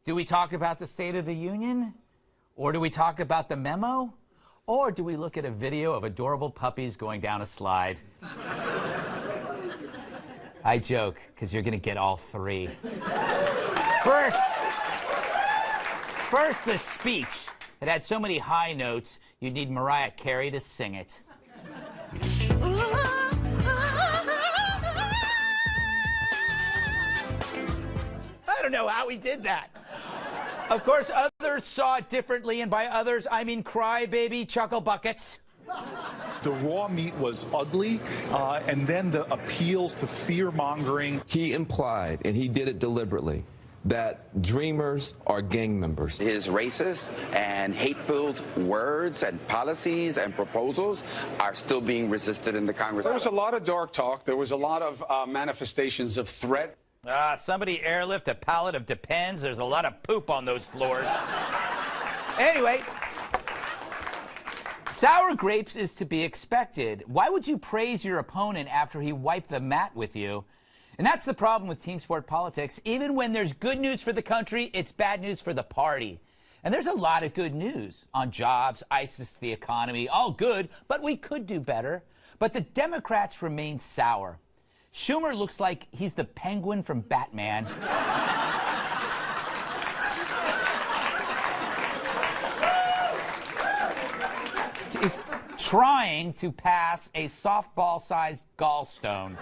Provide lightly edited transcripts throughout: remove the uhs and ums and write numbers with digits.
Do we talk about the State of the Union? Or do we talk about the memo? Or do we look at a video of adorable puppies going down a slide? I joke, because you're going to get all three. First, the speech. It had so many high notes, you'd need Mariah Carey to sing it. I don't know how he did that. Of course, others saw it differently, and by others, I mean crybaby chuckle buckets. The raw meat was ugly, and then the appeals to fear-mongering. He implied, and he did it deliberately, that Dreamers are gang members. His racist and hate-filled words and policies and proposals are still being resisted in the Congress. There was a lot of dark talk. There was a lot of manifestations of threat. Somebody airlift a pallet of Depends. There's a lot of poop on those floors. Anyway, sour grapes is to be expected. Why would you praise your opponent after he wiped the mat with you? And that's the problem with team sport politics. Even when there's good news for the country, it's bad news for the party. And there's a lot of good news on jobs, ISIS, the economy, all good, but we could do better. But the Democrats remain sour. Schumer looks like he's the Penguin from Batman. He's trying to pass a softball-sized gallstone.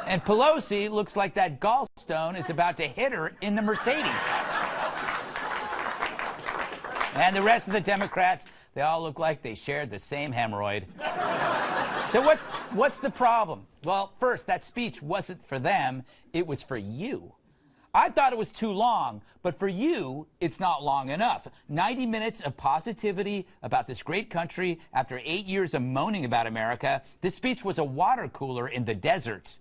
And Pelosi looks like that gallstone is about to hit her in the Mercedes. And the rest of the Democrats, they all look like they shared the same hemorrhoid. So what's the problem? Well, first, that speech wasn't for them, it was for you. I thought it was too long, but for you, it's not long enough. 90 minutes of positivity about this great country after 8 years of moaning about America. This speech was a water cooler in the desert.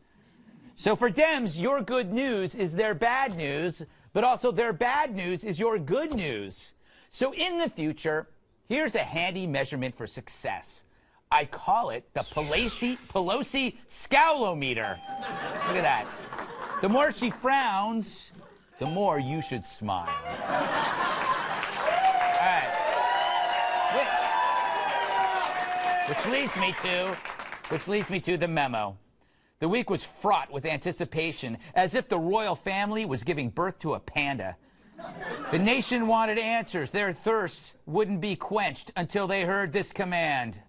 So for Dems, your good news is their bad news, but also their bad news is your good news. So in the future, here's a handy measurement for success. I call it the Pelosi Scowlometer. Look at that. The more she frowns, the more you should smile. All right. Which leads me to the memo. The week was fraught with anticipation, as if the royal family was giving birth to a panda. The nation wanted answers. Their thirst wouldn't be quenched until they heard this command.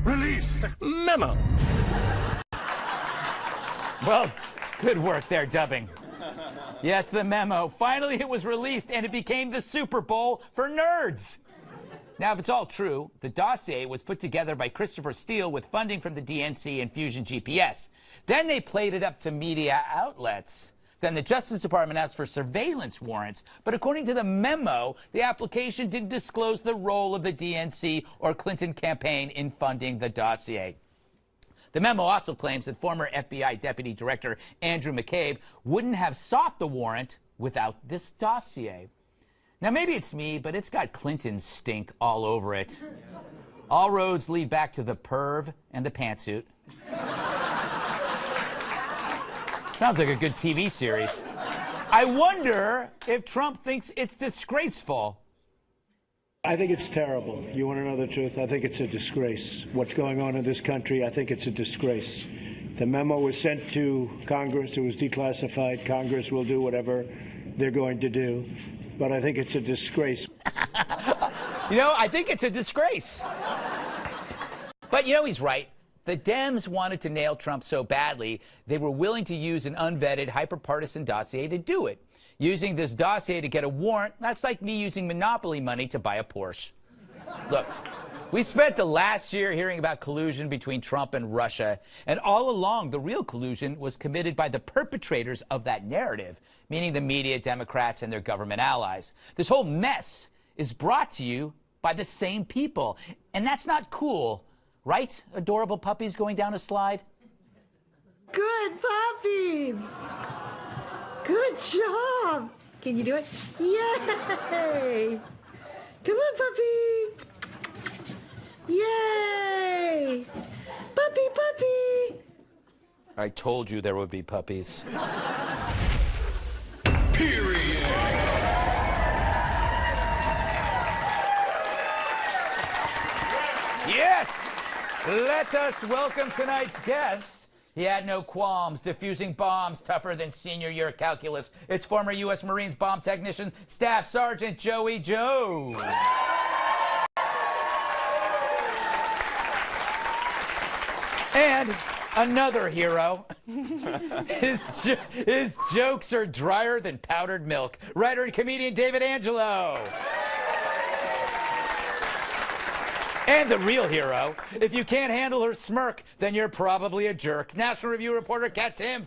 Release the memo. Well, good work there, dubbing. Yes, the memo. Finally, it was released, and it became the Super Bowl for nerds. Now, if it's all true, the dossier was put together by Christopher Steele with funding from the DNC and Fusion GPS. Then they played it up to media outlets. Then the Justice Department asked for surveillance warrants. But according to the memo, the application didn't disclose the role of the DNC or Clinton campaign in funding the dossier. The memo also claims that former FBI Deputy Director Andrew McCabe wouldn't have sought the warrant without this dossier. Now, maybe it's me, but it's got Clinton stink all over it. All roads lead back to the perv and the pantsuit. Sounds like a good TV series. I wonder if Trump thinks it's disgraceful. I think it's terrible. You want to know the truth? I think it's a disgrace. What's going on in this country, I think it's a disgrace. The memo was sent to Congress. It was declassified. Congress will do whatever they're going to do. But I think it's a disgrace. You know, I think it's a disgrace. But, you know, he's right. The Dems wanted to nail Trump so badly, they were willing to use an unvetted, hyper-partisan dossier to do it. Using this dossier to get a warrant, that's like me using Monopoly money to buy a Porsche. Look, we spent the last year hearing about collusion between Trump and Russia, and all along, the real collusion was committed by the perpetrators of that narrative, meaning the media, Democrats, and their government allies. This whole mess is brought to you by the same people, and that's not cool. Right? Adorable puppies going down a slide? Good puppies! Good job! Can you do it? Yay! Come on, puppy! Yay! Puppy, puppy! I told you there would be puppies. Period. Yes! Let us welcome tonight's guest. He had no qualms diffusing bombs tougher than senior year calculus. It's former U.S. Marines bomb technician, Staff Sergeant Joey Joe. And another hero. His jokes are drier than powdered milk. Writer and comedian David Angelo. And the real hero. If you can't handle her smirk, then you're probably a jerk. National Review reporter Kat Timpf.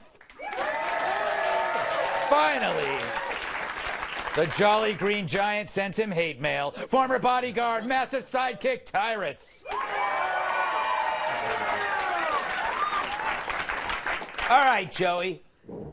Finally, the Jolly Green Giant sends him hate mail. Former bodyguard, massive sidekick Tyrus. All right, Joey.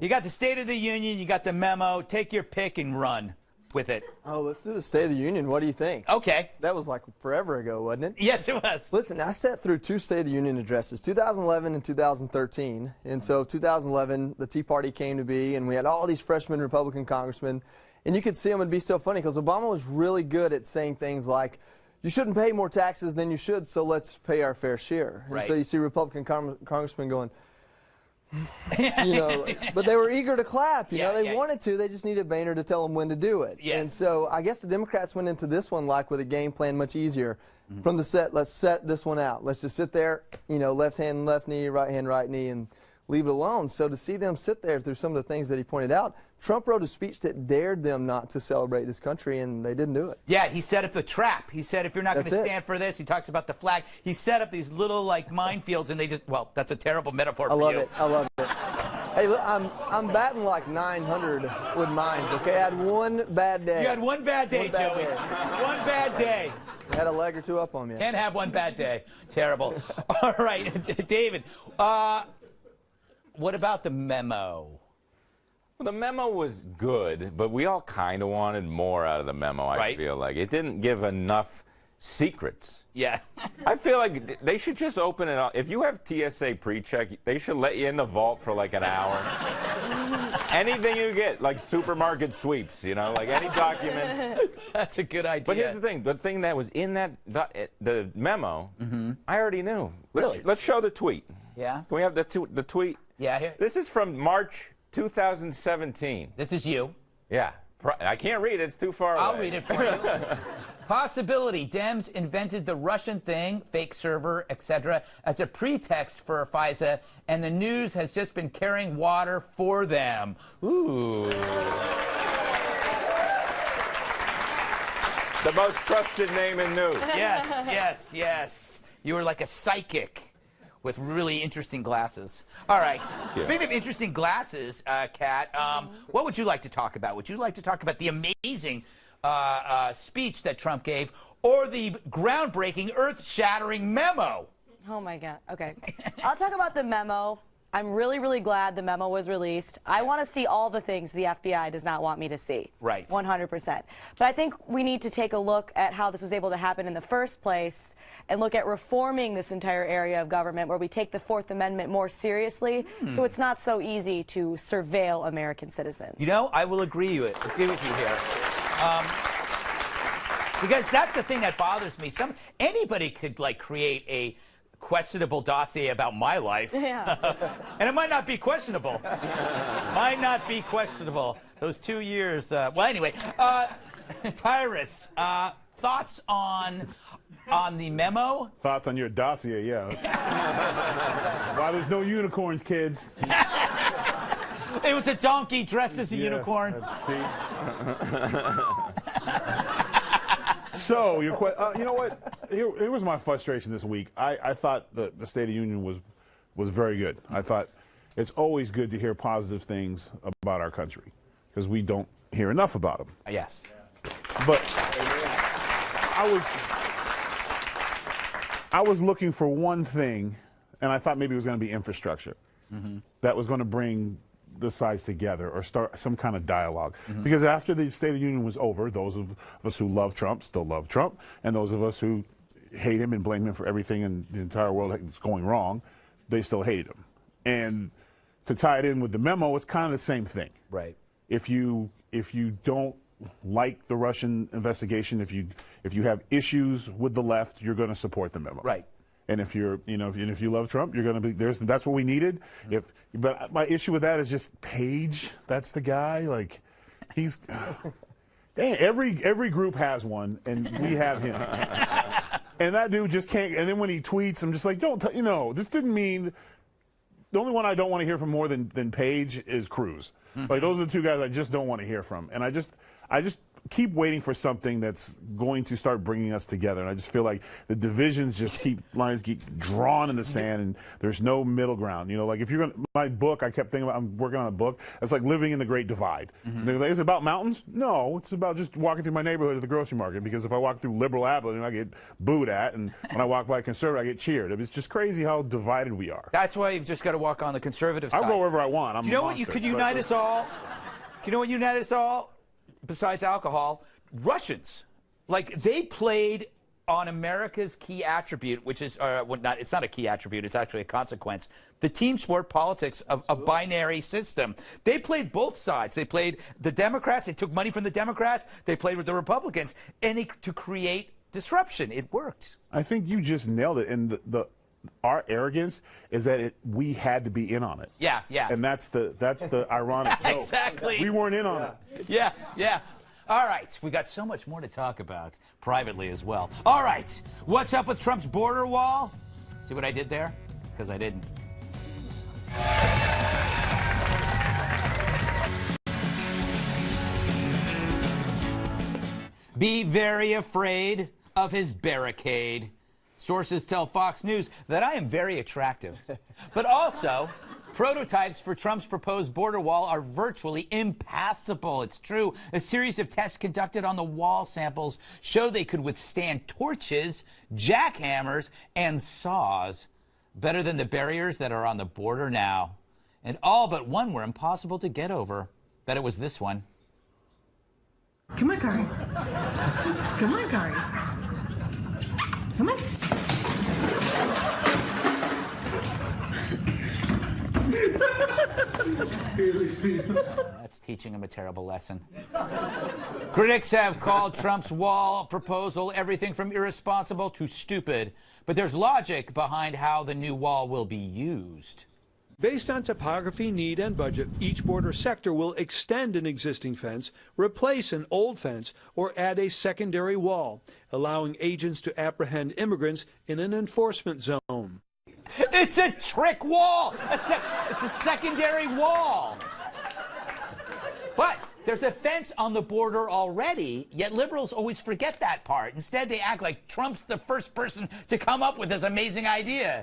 You got the State of the Union, you got the memo. Take your pick and run with it. Oh, let's do the State of the Union. What do you think? Okay. That was like forever ago, wasn't it? Yes, it was. Listen, I sat through two State of the Union addresses, 2011 and 2013. And so 2011, the Tea Party came to be, and we had all these freshman Republican congressmen. And you could see them, it'd be so funny, because Obama was really good at saying things like, you shouldn't pay more taxes than you should, so let's pay our fair share. And so you see Republican congressmen going, you know, but they were eager to clap. You know, they wanted to. They just needed Boehner to tell them when to do it. And so I guess the Democrats went into this one like with a game plan much easier. From the set, let's set this one out. Let's just sit there, you know, left hand, left knee, right knee, and leave it alone. So to see them sit there through some of the things that he pointed out, Trump wrote a speech that dared them not to celebrate this country, and they didn't do it. Yeah, he set up the trap. He said, if you're not going to stand for this, he talks about the flag. He set up these little, like, minefields, and they just, well, that's a terrible metaphor for you. I love it. Hey, look, I'm batting like 900 with mines, okay? I had one bad day. You had one bad day, Joey. One bad day. Had a leg or two up on me. Can't have one bad day. Terrible. All right, David, what about the memo? Well, the memo was good, but we all kind of wanted more out of the memo, I feel like. It didn't give enough secrets. Yeah. I feel like they should just open it up. If you have TSA pre-check, they should let you in the vault for like an hour. Anything you get, like supermarket sweeps, you know, like any document. That's a good idea. But here's the thing that was in that the memo, I already knew. Let's show the tweet. Yeah? Can we have the tweet? Yeah, here. This is from March 2017. This is you. Yeah. I can't read it. It's too far away. I'll read it for you. Possibility. Dems invented the Russian thing, fake server, etc., as a pretext for FISA, and the news has just been carrying water for them. Ooh. The most trusted name in news. Yes, yes, yes. You were like a psychic with really interesting glasses. All right. Yeah. Speaking of interesting glasses, Kat, what would you like to talk about? Would you like to talk about the amazing speech that Trump gave, or the groundbreaking, earth-shattering memo? Oh, my God. Okay. I'll talk about the memo. I'm really, really glad the memo was released. I want to see all the things the FBI does not want me to see. Right. 100%. But I think we need to take a look at how this was able to happen in the first place and look at reforming this entire area of government where we take the Fourth Amendment more seriously so it's not so easy to surveil American citizens. You know, I will agree with you here. Because that's the thing that bothers me. Anybody could, like, create a questionable dossier about my life. Yeah. And it might not be questionable. Might not be questionable. Those 2 years. Well, anyway, Tyrus, thoughts on the memo? Thoughts on your dossier, yeah. That's why there's no unicorns, kids. It was a donkey dressed as a unicorn. See? So, you know what? Here was my frustration this week. I thought the State of the Union was very good. I thought it's always good to hear positive things about our country because we don't hear enough about them. Yes. But I was looking for one thing, and I thought maybe it was going to be infrastructure. That was going to bring the sides together or start some kind of dialogue. Because after the State of the Union was over, those of us who love Trump still love Trump, and those of us who hate him and blame him for everything in the entire world that's going wrong, they still hated him. And to tie it in with the memo, it's kind of the same thing. Right. If you if you don't like the Russian investigation, if you have issues with the left, you're going to support the memo. Right. And if you're, if you love Trump, you're going to be that's what we needed. But my issue with that is just Page. That's the guy. Like, he's. Dang, every group has one, and we have him. And that dude just can't. And then when he tweets, I'm just like, this didn't mean. The only one I don't want to hear from more than Page is Cruz. Like, those are the two guys I just don't want to hear from. And I just keep waiting for something that's going to start bringing us together. And I just feel like the divisions just lines keep drawn in the sand, and there's no middle ground. Like if you're going to, my book, I kept thinking about, I'm working on a book. It's like living in the Great Divide. Is it about mountains? No, it's about just walking through my neighborhood at the grocery market, because if I walk through Liberal Avenue, I get booed at, and when I walk by Conservative, I get cheered. It's just crazy how divided we are. That's why you've just got to walk on the conservative side. I'll go wherever I want. Do you know what could unite us all? Do you know what united us all? Besides alcohol, Russians. Like, they played on America's key attribute, which is, it's not a key attribute, it's actually a consequence, the team sport politics of a binary system. They played both sides. They played the Democrats, they took money from the Democrats, they played with the Republicans, and to create disruption. It worked. I think you just nailed it. And our arrogance is that we had to be in on it. Yeah, yeah. And that's the ironic joke. Exactly. We weren't in on it. Yeah, yeah. All right, we got so much more to talk about privately as well. All right, what's up with Trump's border wall? See what I did there? Because I didn't. Be very afraid of his barricade. Sources tell Fox News that I am very attractive. But also, prototypes for Trump's proposed border wall are virtually impassable. It's true. A series of tests conducted on the wall samples show they could withstand torches, jackhammers, and saws better than the barriers that are on the border now. And all but one were impossible to get over. Bet it was this one. Come on, Kari. Come on, Kari. Come on. That's teaching him a terrible lesson. Critics have called Trump's wall proposal everything from irresponsible to stupid, but there's logic behind how the new wall will be used. Based on topography, need, and budget, each border sector will extend an existing fence, replace an old fence, or add a secondary wall, allowing agents to apprehend immigrants in an enforcement zone. It's a trick wall! It's a secondary wall! But there's a fence on the border already, yet liberals always forget that part. Instead, they act like Trump's the first person to come up with this amazing idea.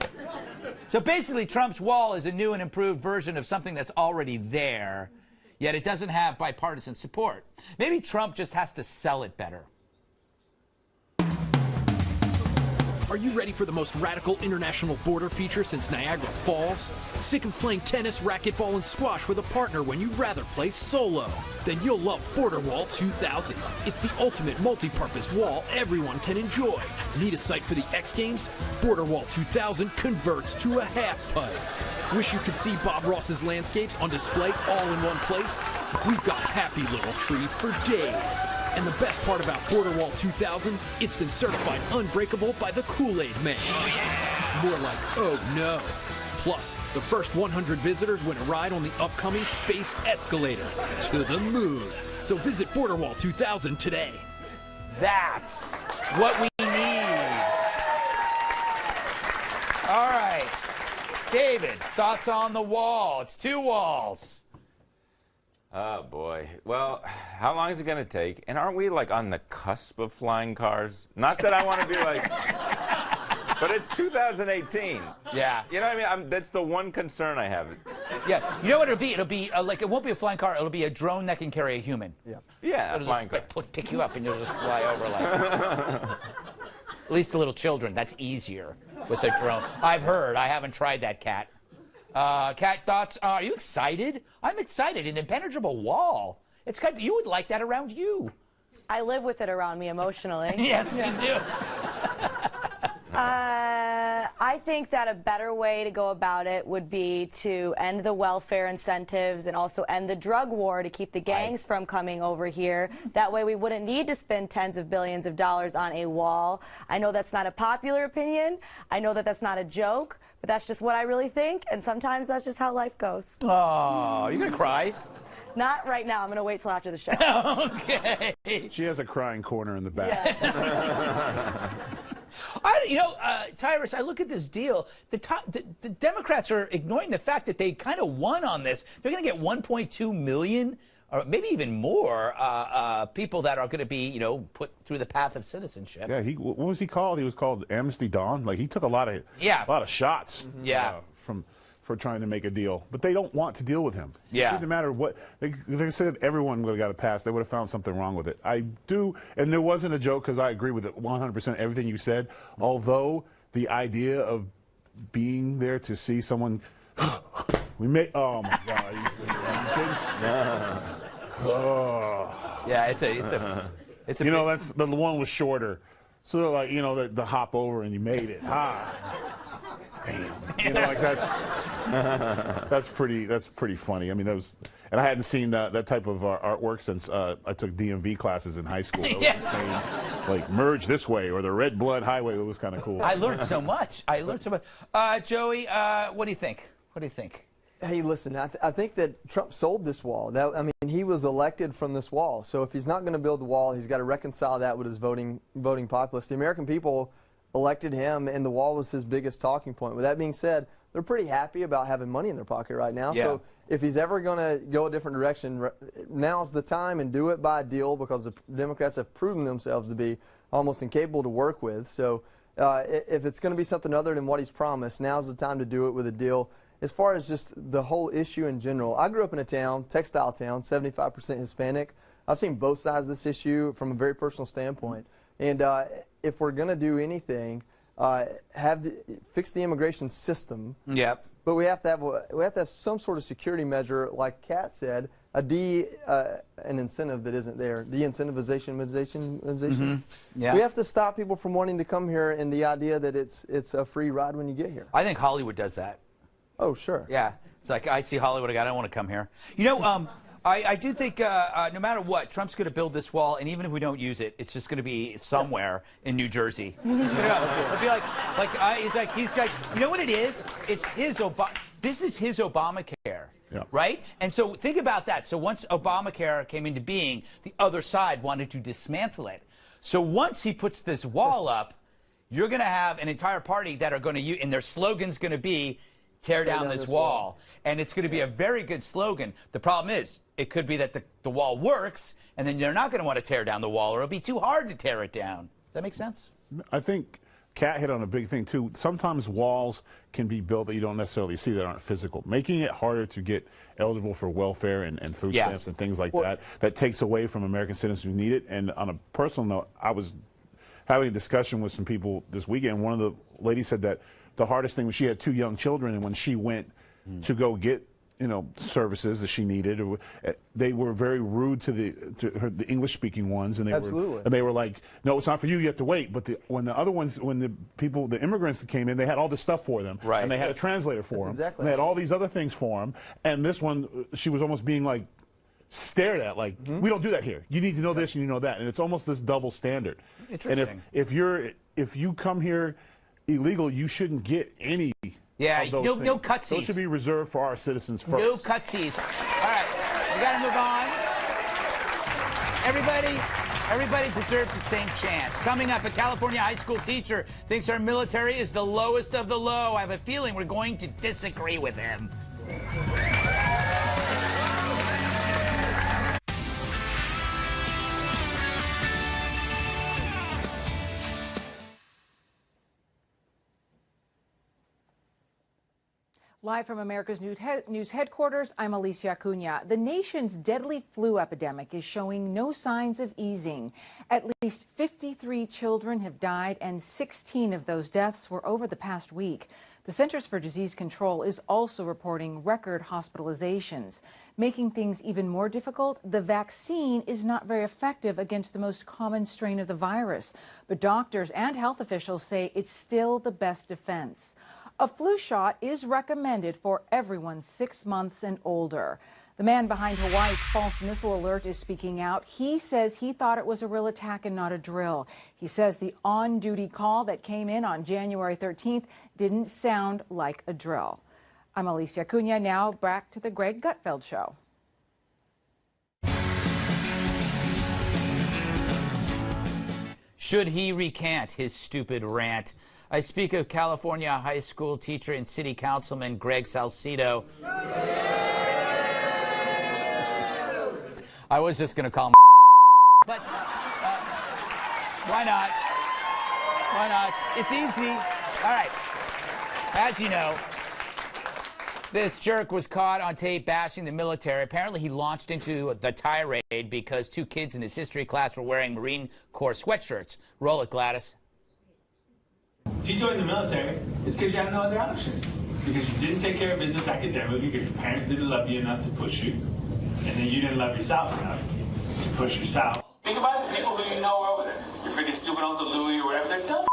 So basically, Trump's wall is a new and improved version of something that's already there, yet it doesn't have bipartisan support. Maybe Trump just has to sell it better. Are you ready for the most radical international border feature since Niagara Falls? Sick of playing tennis, racquetball, and squash with a partner when you'd rather play solo? Then you'll love Border Wall 2000. It's the ultimate multi-purpose wall everyone can enjoy. Need a site for the X Games? Border Wall 2000 converts to a half pipe. Wish you could see Bob Ross's landscapes on display all in one place? We've got happy little trees for days. And the best part about Border Wall 2000, it's been certified unbreakable by the Kool-Aid Man. Oh, yeah. More like, oh no. Plus, the first 100 visitors win a ride on the upcoming Space Escalator to the moon. So visit Border Wall 2000 today. That's what we need. All right. David, thoughts on the wall? It's two walls. Oh, boy. Well, how long is it going to take? And aren't we, like, on the cusp of flying cars? Not that I want to be like... But it's 2018. Yeah. You know what I mean? That's the one concern I have. Yeah. You know what it'll be? It'll be, like, it won't be a flying car. It'll be a drone that can carry a human. Yeah. Yeah, it'll a flying just, car. like, pick you up and you'll just fly over, like... At least the little children. That's easier with a drone. I've heard. I haven't tried that, Kat. Kat, thoughts? Are you excited? I'm excited. An impenetrable wall. It's kind of, you would like that around you. I live with it around me emotionally. Yes, you do. I I think that a better way to go about it would be to end the welfare incentives and also end the drug war to keep the gangs from coming over here. That way we wouldn't need to spend tens of billions of dollars on a wall. I know that's not a popular opinion. I know that that's not a joke, but that's just what I really think, and sometimes that's just how life goes. Oh, you're going to cry? Not right now. I'm going to wait till after the show. Okay. She has a crying corner in the back. Yeah. Tyrus, I look at this deal. The Democrats are ignoring the fact that they kind of won on this. They're going to get 1.2 million, or maybe even more, people that are going to be, put through the path of citizenship. Yeah, what was he called? He was called Amnesty Dawn. Like, he took a lot of shots. For trying to make a deal, but they don't want to deal with him. Yeah. It doesn't matter what they said. Everyone would have got a pass. They would have found something wrong with it. I do, and there wasn't a joke because I agree with it 100%. Everything you said. Although the idea of being there to see someone, we may. Oh my God! Yeah, it's a. That's the one was shorter, so like the hop over and you made it. Damn. That's pretty funny. I mean, and I hadn't seen that type of artwork since I took DMV classes in high school. It was the same, like merge this way or the Red Blood Highway. It was kind of cool. I learned so much. Joey, what do you think? Hey, listen, I think that Trump sold this wall. He was elected from this wall. So if he's not going to build the wall, he's got to reconcile that with his voting populace. The American people elected him, and the wall was his biggest talking point. With that being said, they're pretty happy about having money in their pocket right now. Yeah. So if he's ever going to go a different direction, now's the time, and do it by deal, because the Democrats have proven themselves to be almost incapable to work with. So if it's going to be something other than what he's promised, now's the time to do it with a deal. As far as just the whole issue in general, I grew up in a town, textile town, 75% Hispanic. I've seen both sides of this issue from a very personal standpoint. And if we're going to do anything, fix the immigration system. Yep. But we have to have some sort of security measure, like Kat said, an incentive that isn't there. De-incentivization. Yeah. We have to stop people from wanting to come here, and the idea that it's a free ride when you get here. I think Hollywood does that. Oh, sure. Yeah. It's like, I see Hollywood, I don't want to come here. I do think no matter what, Trump's going to build this wall, and even if we don't use it, it's just going to be somewhere in New Jersey. He's going to go. It'll be he's like, you know what it is? It's this is his Obamacare, right? And so think about that. So once Obamacare came into being, the other side wanted to dismantle it. So once he puts this wall up, you're going to have an entire party that are going to use, and their slogan's going to be, tear down this wall. And it's going to be a very good slogan. The problem is, it could be that the wall works, and then you're not going to want to tear down the wall, or it'll be too hard to tear it down. Does that make sense? I think Kat hit on a big thing, too. Sometimes walls can be built that you don't necessarily see that aren't physical. Making it harder to get eligible for welfare and food stamps and things like that takes away from American citizens who need it. And on a personal note, I was having a discussion with some people this weekend. One of the ladies said that the hardest thing was she had 2 young children, and when she went to go get services that she needed, they were very rude to the English-speaking ones, and they were like, "No, it's not for you. You have to wait." But when the immigrants that came in, they had all this stuff for them, and they had a translator for them. Exactly. And they had all these other things for them, and this one, she was almost being like stared at, like, we don't do that here. You need to know this and you know that, and it's almost this double standard. Interesting. And if you come here illegal, you shouldn't get any. Yeah, of those no things. cutsies. Those should be reserved for our citizens first. No cutsies. All right, we got to move on. Everybody deserves the same chance. Coming up, a California high school teacher thinks our military is the lowest of the low. I have a feeling we're going to disagree with him. Live from America's News headquarters, I'm Alicia Acuna. The nation's deadly flu epidemic is showing no signs of easing. At least 53 children have died, and 16 of those deaths were over the past week. The Centers for Disease Control is also reporting record hospitalizations. Making things even more difficult, the vaccine is not very effective against the most common strain of the virus. But doctors and health officials say it's still the best defense. A flu shot is recommended for everyone 6 months and older. The man behind Hawaii's false missile alert is speaking out. He says he thought it was a real attack and not a drill. He says the on-duty call that came in on January 13th didn't sound like a drill. I'm Alicia Cunha. Now back to the Greg Gutfeld Show. Should he recant his stupid rant? I speak of California high school teacher and city councilman Greg Salcido. I was just going to call him but why not? Why not? It's easy. All right. As you know, this jerk was caught on tape bashing the military. Apparently, he launched into the tirade because 2 kids in his history class were wearing Marine Corps sweatshirts. Roll it, Gladys. If you joined the military, it's because you had no other option. Because you didn't take care of business academically, because your parents didn't love you enough to push you, and then you didn't love yourself enough to push yourself. Think about the people who you know over there. Your freaking stupid Uncle Louie or whatever, they're dumb.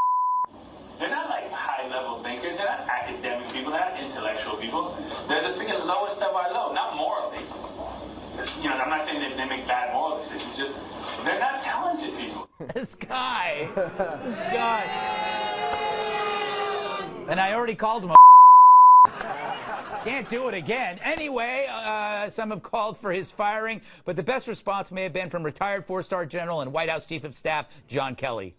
They're not like high-level thinkers. They're not academic people. They're not intellectual people. They're the freaking lowest of our low, not morally. You know, I'm not saying they make bad moral decisions. Just they're not talented people. This guy. And I already called him a Can't do it again. Anyway, some have called for his firing, but the best response may have been from retired 4-star general and White House Chief of Staff John Kelly.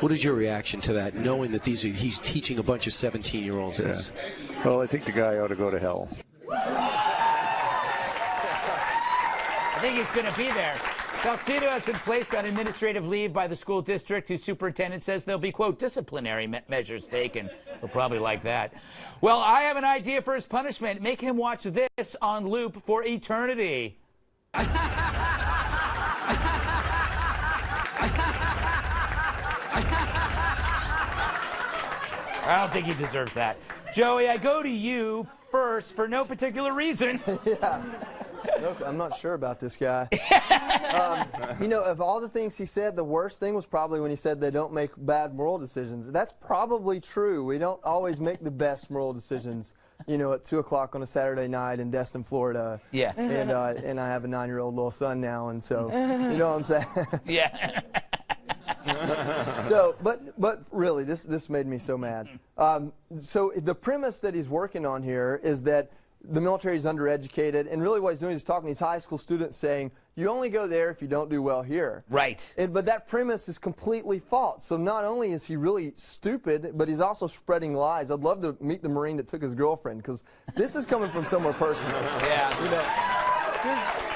What is your reaction to that, knowing that he's teaching a bunch of 17-year-olds this? Well, I think the guy ought to go to hell. I think he's going to be there. Salcido has been placed on administrative leave by the school district, whose superintendent says there'll be, quote, disciplinary measures taken. We'll probably like that. Well, I have an idea for his punishment. Make him watch this on loop for eternity. I don't think he deserves that. Joey, I go to you first for no particular reason. Yeah. Look, I'm not sure about this guy. You know, of all the things he said, the worst thing was probably when he said they don't make bad moral decisions. That's probably true. We don't always make the best moral decisions, you know, at 2 o'clock on a Saturday night in Destin, Florida. Yeah. And I have a 9-year-old little son now, and so, you know what I'm saying? Yeah. So, but really, this made me so mad. So the premise that he's working on here is that the military is undereducated, and really what he's doing is talking to these high school students saying, you only go there if you don't do well here. Right. But that premise is completely false. So not only is he really stupid, but he's also spreading lies. I'd love to meet the Marine that took his girlfriend, because this is coming from somewhere personal. Yeah. You know,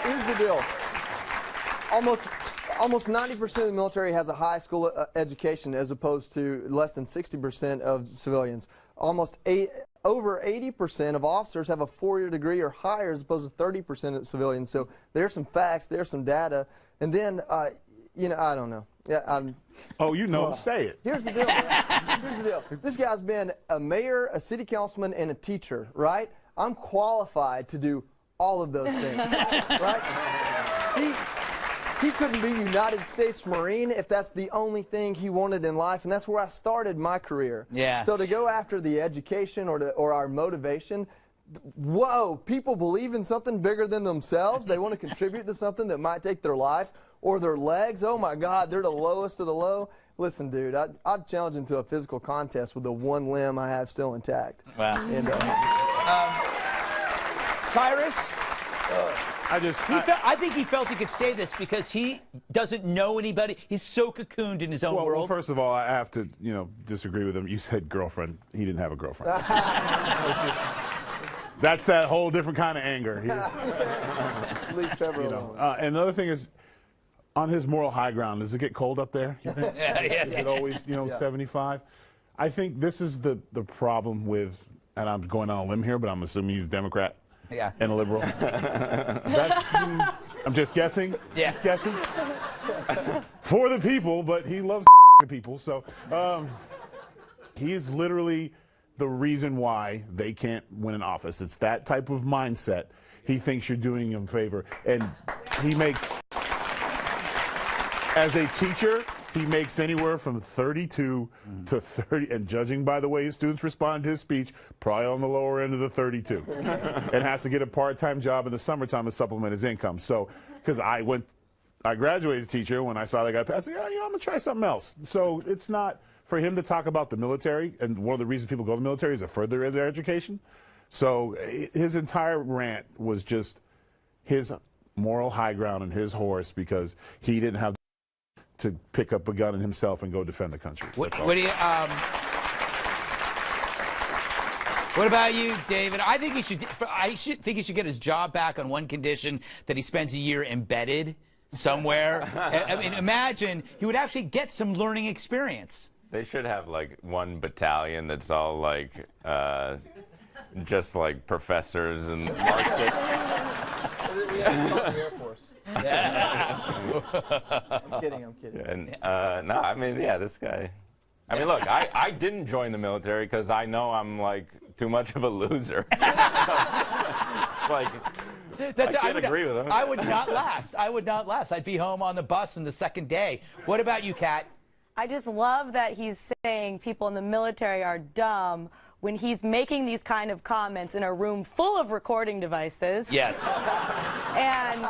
here's the deal. Almost 90% of the military has a high school education, as opposed to less than 60% of civilians. Over 80% of officers have a 4-year degree or higher, as opposed to 30% of civilians. So there's some facts, there's some data, and then you know, I don't know. Yeah. Oh, you know, say it. Here's the deal. Man. Here's the deal. This guy's been a mayor, a city councilman, and a teacher, right? I'm qualified to do all of those things, right? He couldn't be United States Marine if that's the only thing he wanted in life, and that's where I started my career. Yeah. So to go after the education or our motivation, whoa, people believe in something bigger than themselves. They want to contribute to something that might take their life or their legs. Oh my God, they're the lowest of the low. Listen, dude, I'd challenge him to a physical contest with the one limb I have still intact. Wow. And, Tyrus? I think he felt he could say this because he doesn't know anybody. He's so cocooned in his own world. Well, first of all, I have to, you know, disagree with him. You said girlfriend. He didn't have a girlfriend. That's that whole different kind of anger. Leave Trevor alone. And the other thing is, on his moral high ground, does it get cold up there? You think? Is it always, you know, 75? I think this is the problem with, and I'm going on a limb here, but I'm assuming he's a Democrat. Yeah. And a liberal. I'm just guessing. Yeah. Just guessing. For the people, but he loves the people. So he is literally the reason why they can't win an office. It's that type of mindset. he thinks you're doing him a favor. And he makes, as a teacher, he makes anywhere from 32 to 30, and judging by the way his students respond to his speech, probably on the lower end of the 32. And has to get a part-time job in the summertime to supplement his income. So, because I graduated as a teacher, when I saw that guy pass, I said, I'm going to try something else. So it's not for him to talk about the military, and one of the reasons people go to the military is to further their education. So his entire rant was just his moral high ground and his horse, because he didn't have to pick up a gun and himself and go defend the country. What do you? What about you, David? I think he should. Think he should get his job back on one condition: that he spends a year embedded somewhere. I mean, imagine he would actually get some learning experience. They should have like one battalion that's all like just like professors and Marxists. The Air Force. Yeah. I'm kidding. And no, I mean, yeah, this guy. I mean, look, I didn't join the military because I know I'm like too much of a loser. Like, I can't agree with him. I would not last. I would not last. I'd be home on the bus on the second day. What about you, Kat? I just love that he's saying people in the military are dumb when he's making these kind of comments in a room full of recording devices. Yes. And,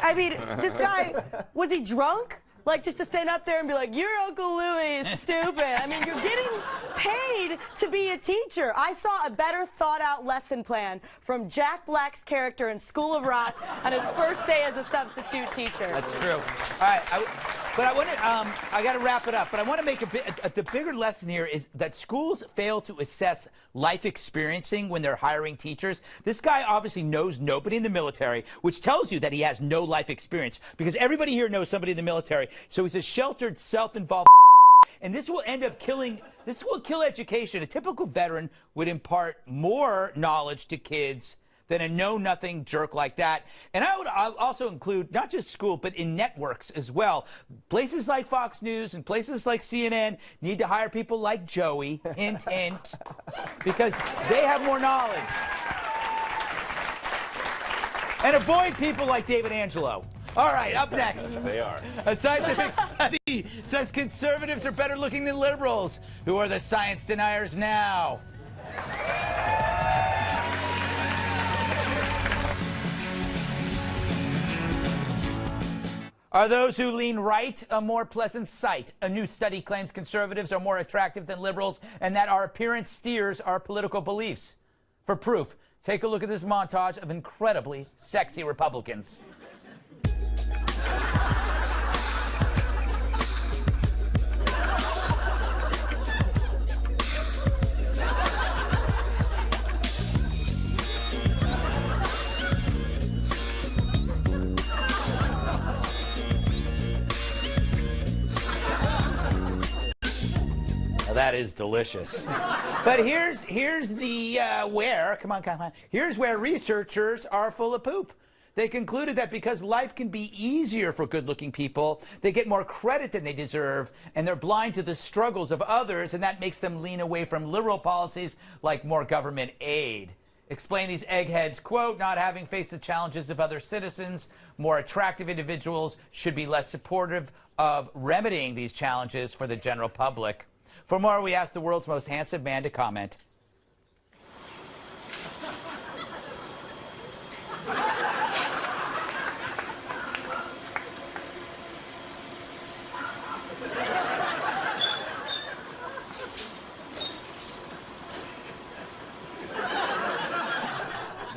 I mean, this guy, was he drunk? Like, just to stand up there and be like, your Uncle Louie is stupid. I mean, you're getting paid to be a teacher. I saw a better thought-out lesson plan from Jack Black's character in School of Rock on his first day as a substitute teacher. That's true. All right, but I want to, I got to wrap it up, but I want to make the bigger lesson here is that schools fail to assess life experiencing when they're hiring teachers. This guy obviously knows nobody in the military, which tells you that he has no life experience, because everybody here knows somebody in the military. So he's a sheltered, self-involved, and this will end up killing, this will kill education. A typical veteran would impart more knowledge to kids than a know-nothing jerk like that. And I'll also include not just school, but in networks as well. Places like Fox News and places like CNN need to hire people like Joey, hint, hint, because they have more knowledge. And avoid people like David Angelo. All right, up next. They are. A scientific study says conservatives are better looking than liberals. Who are the science deniers now? Are those who lean right a more pleasant sight? A new study claims conservatives are more attractive than liberals and that our appearance steers our political beliefs. For proof, take a look at this montage of incredibly sexy Republicans. That is delicious. But here's the come on. Here's where researchers are full of poop. They concluded that because life can be easier for good-looking people, they get more credit than they deserve, and they're blind to the struggles of others, and that makes them lean away from liberal policies like more government aid. Explain these eggheads, quote, not having faced the challenges of other citizens, more attractive individuals should be less supportive of remedying these challenges for the general public. For more, we asked the world's most handsome man to comment.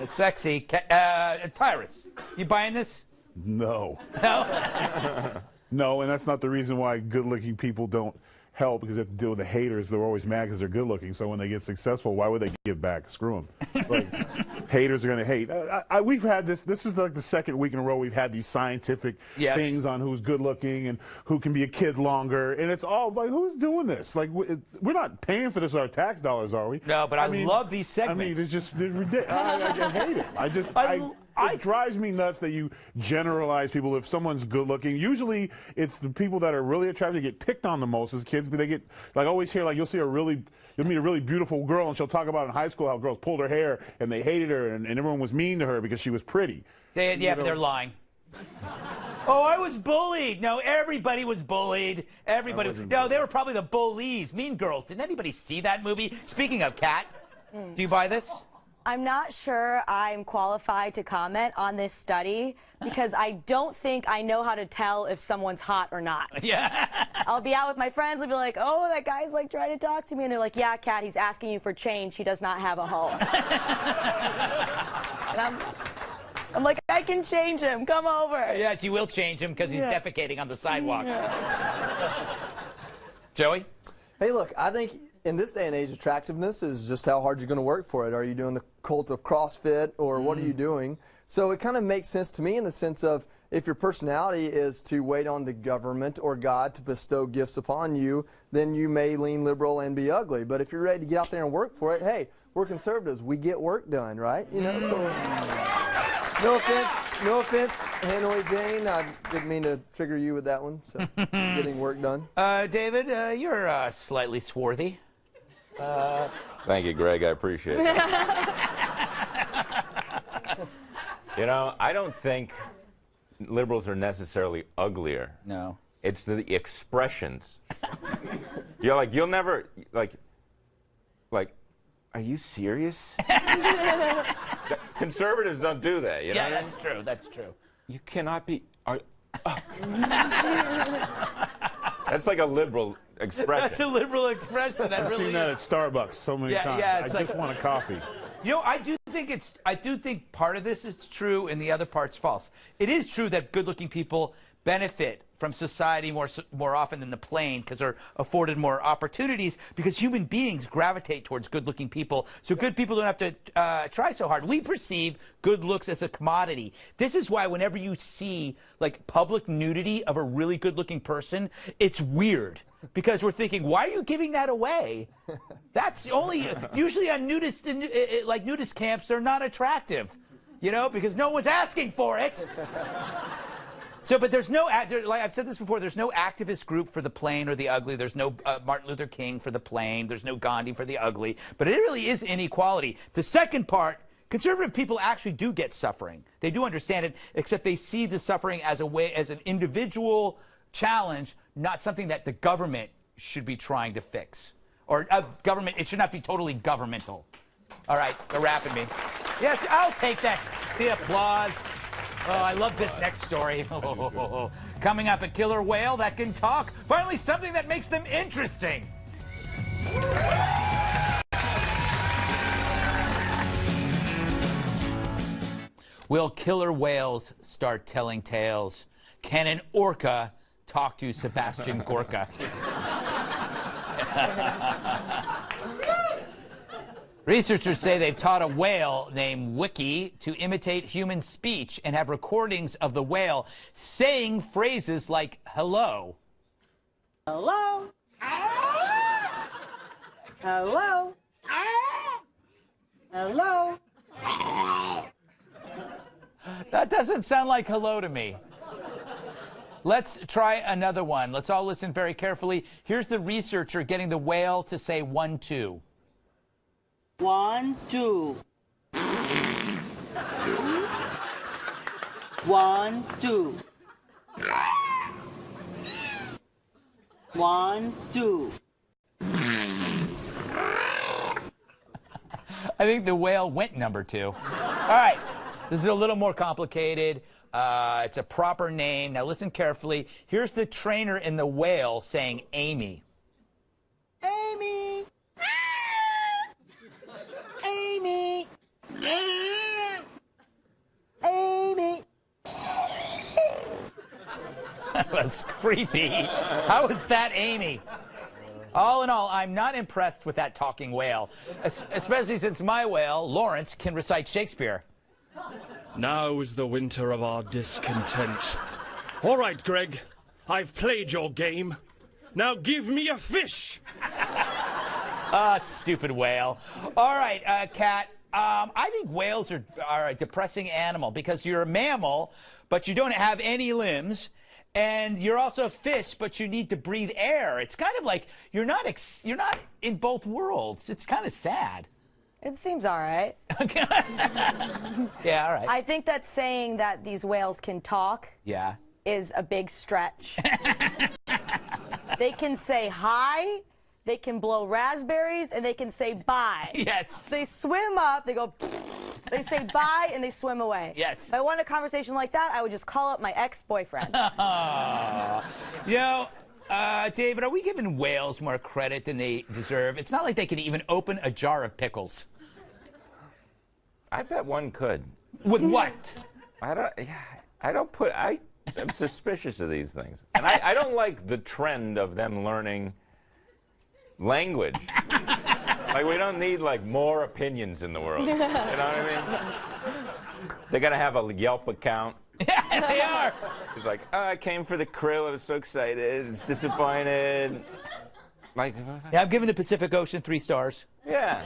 It's sexy. Tyrus, you buying this? No. No? No, and that's not the reason why good-looking people don't help, because they have to deal with the haters. They're always mad because they're good-looking. So when they get successful, why would they give back? Screw them. Like, haters are going to hate. We've had this. This is like the second week in a row we've had these scientific things on who's good-looking and who can be a kid longer. And it's all like, who's doing this? Like, we're not paying for this with our tax dollars, are we? No, but I mean, love these segments. I mean, it's just ridiculous. I hate it. It drives me nuts that you generalize people. If someone's good looking, usually it's the people that are really attractive get picked on the most as kids, but they get, like, always hear, like, you'll meet a really beautiful girl and she'll talk about in high school how girls pulled her hair and they hated her and everyone was mean to her because she was pretty. But they're lying. Oh, I was bullied. No, everybody was bullied. Everybody was. No, they were probably the bullies. Mean Girls. Didn't anybody see that movie? Speaking of, Kat, do you buy this? I'm not sure I'm qualified to comment on this study because I don't think I know how to tell if someone's hot or not. Yeah. I'll be out with my friends and be like, oh, that guy's like trying to talk to me. And they're like, yeah, Kat, he's asking you for change. He does not have a home. And I'm like, I can change him. Come over. Yes, you will change him because he's defecating on the sidewalk. Joey? Hey, look, I think in this day and age, attractiveness is just how hard you're going to work for it. Are you doing the cult of CrossFit or what are you doing? So it kind of makes sense to me in the sense of if your personality is to wait on the government or God to bestow gifts upon you, then you may lean liberal and be ugly. But if you're ready to get out there and work for it, hey, we're conservatives. We get work done, right? You know, so no offense, Hanoi Jane. I didn't mean to trigger you with that one. So getting work done. David, you're slightly swarthy. Thank you, Greg. I appreciate it. You know, I don't think liberals are necessarily uglier. No. It's the expressions. You're like, you'll never, like, are you serious? Conservatives don't do that, you know? Yeah, that's true. That's true. You cannot be. That's like a liberal expression. That's a liberal expression. That I've really seen that is. at Starbucks so many times. Yeah, I it's just want a coffee. You know, I do think part of this is true and the other part's false. It is true that good-looking people benefit from society more often than the plain because they're afforded more opportunities because human beings gravitate towards good-looking people. So good people don't have to try so hard. We perceive good looks as a commodity. This is why whenever you see like public nudity of a really good-looking person, it's weird because we're thinking, why are you giving that away? That's only usually on nudist camps. They're not attractive, you know, because no one's asking for it. So, but there's no, like I've said this before, there's no activist group for the plain or the ugly. There's no Martin Luther King for the plain. There's no Gandhi for the ugly. But it really is inequality. The second part, conservative people actually do get suffering. They do understand it, except they see the suffering as an individual challenge, not something that the government should be trying to fix. Or government, it should not be totally governmental. All right, they're wrapping me. Yes, I'll take that. The applause. Oh, I love this next story. Coming up, a killer whale that can talk. Finally, something that makes them interesting. Will killer whales start telling tales? Can an orca talk to Sebastian Gorka? Researchers say they've taught a whale named Wiki to imitate human speech and have recordings of the whale saying phrases like hello. Hello. Hello. Hello. That doesn't sound like hello to me. Let's try another one. Let's all listen very carefully. Here's the researcher getting the whale to say 1, 2. 1, 2. 1, 2. 1, 2. I think the whale went number 2. All right, this is a little more complicated. It's a proper name. Now listen carefully. Here's the trainer in the whale saying Amy. Amy. Amy. Amy. That's creepy. How is that Amy? All in all, I'm not impressed with that talking whale, especially since my whale, Lawrence, can recite Shakespeare. Now is the winter of our discontent. All right, Greg, I've played your game. Now give me a fish. Stupid whale. All right, Kat, I think whales are a depressing animal because you're a mammal, but you don't have any limbs. And you're also a fish, but you need to breathe air. It's kind of like you're not in both worlds. It's kind of sad. It seems all right. Yeah, all right. I think that saying that these whales can talk is a big stretch. They can say hi, they can blow raspberries, and they can say bye. Yes. They swim up, they go, they say bye, and they swim away. Yes. If I want a conversation like that, I would just call up my ex-boyfriend. You know, David, are we giving whales more credit than they deserve? It's not like they can even open a jar of pickles. I bet one could. With what? I'm suspicious of these things. And I don't like the trend of them learning language. Like, we don't need, like, more opinions in the world. You know what I mean? They got to have a Yelp account. Yeah, they are. He's like, oh, I came for the krill. I was so excited. It's disappointed. Like, yeah, I'm giving the Pacific Ocean 3 stars. Yeah.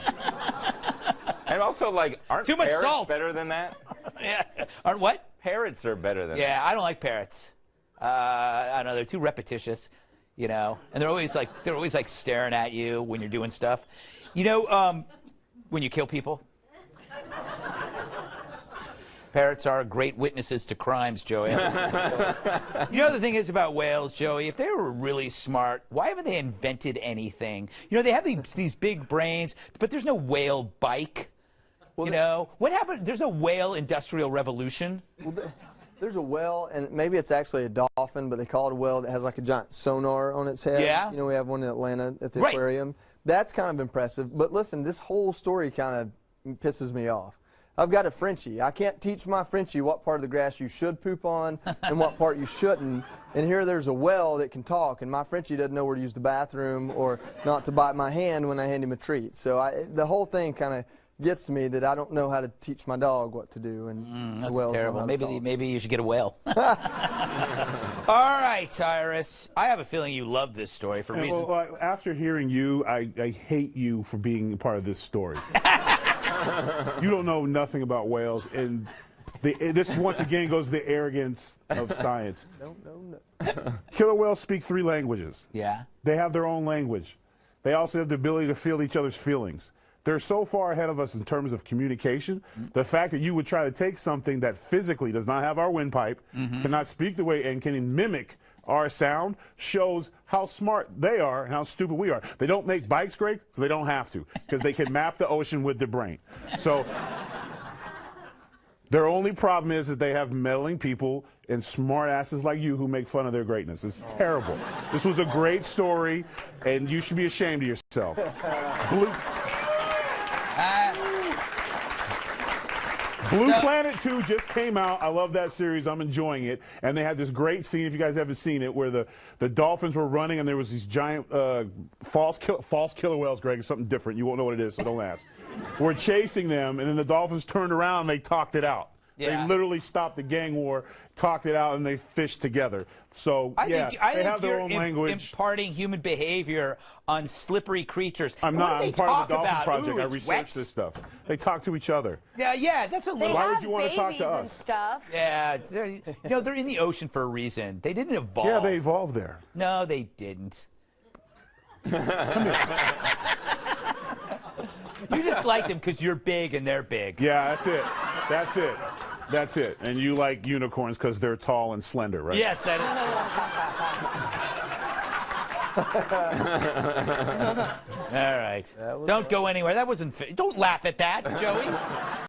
And also, like, aren't too much parrots salt better than that? Yeah. Aren't what? Parrots are better than that. Yeah, I don't like parrots. I don't know. They're too repetitious, you know. And they're always like staring at you when you're doing stuff. You know, when you kill people. Parrots are great witnesses to crimes, Joey. You know, the thing is about whales, Joey, if they were really smart, why haven't they invented anything? You know, they have these big brains, but there's no whale bike. Well, you know, what happened? There's no whale industrial revolution. Well, there's a whale, and maybe it's actually a dolphin, but they call it a whale that has like a giant sonar on its head. Yeah. You know, we have one in Atlanta at the aquarium. That's kind of impressive. But listen, this whole story kind of pisses me off. I've got a Frenchie. I can't teach my Frenchie what part of the grass you should poop on and what part you shouldn't. And here there's a whale that can talk, and my Frenchie doesn't know where to use the bathroom or not to bite my hand when I hand him a treat. So the whole thing kind of gets to me that I don't know how to teach my dog what to do. And That's whales terrible. know how to talk. Maybe you should get a whale. All right, Tyrus. I have a feeling you love this story for reasons. Well, after hearing you, I hate you for being a part of this story. You don't know nothing about whales, and this once again goes to the arrogance of science. No. Killer whales speak 3 languages. Yeah. They have their own language. They also have the ability to feel each other's feelings. They're so far ahead of us in terms of communication. The fact that you would try to take something that physically does not have our windpipe, cannot speak the way, and can mimic our sound, shows how smart they are and how stupid we are. They don't make bikes great, so they don't have to, because they can map the ocean with their brain. So their only problem is that they have meddling people and smart asses like you who make fun of their greatness. It's terrible. This was a great story, and you should be ashamed of yourself. Blue Planet 2 just came out. I love that series. I'm enjoying it. And they had this great scene, if you guys haven't seen it, where the dolphins were running and there was these giant false killer whales, Greg. It's something different. You won't know what it is, so don't ask. We're chasing them, and then the dolphins turned around and they talked it out. Yeah. They literally stopped the gang war, talked it out, and they fished together. So, I yeah, think they have their own language. Imparting human behavior on slippery creatures. I'm what not. do they I'm part talk of the Dolphin about? Project. Ooh, I it's researched wet. this stuff. They talk to each other. Yeah, that's a little. Why would you want to talk to us? And stuff. Yeah, they're in the ocean for a reason. They didn't evolve. Yeah, they evolved there. No, they didn't. Come here. You just like them because you're big and they're big. Yeah, that's it. That's it. That's it. And you like unicorns because they're tall and slender, right? Yes, that is true. All right. Don't go anywhere. That wasn't. Don't laugh at that, Joey.